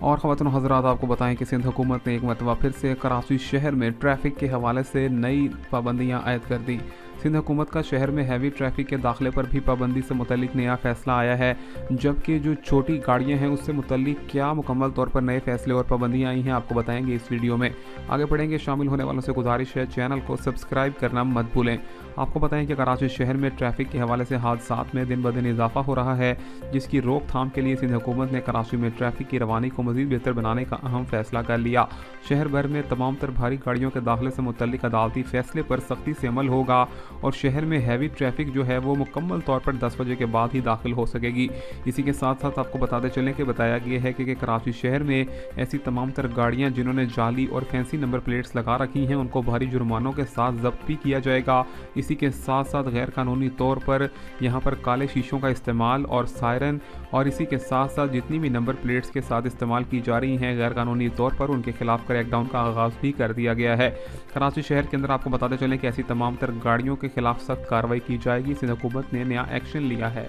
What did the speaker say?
और ख़वातीन व हज़रात, आपको बताएं कि सिंध हुकूमत ने एक मरतबा फिर से कराची शहर में ट्रैफिक के हवाले से नई पाबंदियाँ आयद कर दी। सिंध हुकूमत का शहर में हैवी ट्रैफिक के दाखिले पर भी पाबंदी से मुतल्लिक नया फैसला आया है, जबकि जो छोटी गाड़ियां हैं उससे मुतल्लिक क्या मुकम्मल तौर पर नए फैसले और पाबंदियां आई हैं आपको बताएंगे इस वीडियो में। आगे बढ़ेंगे, शामिल होने वालों से गुजारिश है चैनल को सब्सक्राइब करना मत भूलें। आपको बताएं कि कराची शहर में ट्रैफिक के हवाले से हादसात में दिन ब दिन इजाफा हो रहा है, जिसकी रोकथाम के लिए सिंध हुकूमत ने कराची में ट्रैफिक की रवानी को मज़ीद बेहतर बनाने का अहम फैसला कर लिया। शहर भर में तमाम तर भारी गाड़ियों के दाखिले से मुतल्लिक अदालती फैसले पर सख्ती से अमल होगा और शहर में हैवी ट्रैफिक जो है वो मुकम्मल तौर पर 10 बजे के बाद ही दाखिल हो सकेगी। इसी के साथ साथ आपको बताते चलें कि बताया गया है कि कराची शहर में ऐसी तमाम तर गाड़ियां जिन्होंने जाली और फैंसी नंबर प्लेट्स लगा रखी हैं उनको भारी जुर्मानों के साथ जब्त भी किया जाएगा। इसी के साथ साथ गैर कानूनी तौर पर यहां पर काले शीशों का इस्तेमाल और सायरन और इसी के साथ साथ जितनी भी नंबर प्लेट्स के साथ इस्तेमाल की जा रही हैं गैर कानूनी तौर पर, उनके खिलाफ क्रैकडाउन का आगाज़ भी कर दिया गया है। कराची शहर के अंदर आपको बताते चलें कि ऐसी तमाम तर गाड़ियों के खिलाफ सख्त कार्रवाई की जाएगी। सिंध हुकूमत ने नया एक्शन लिया है।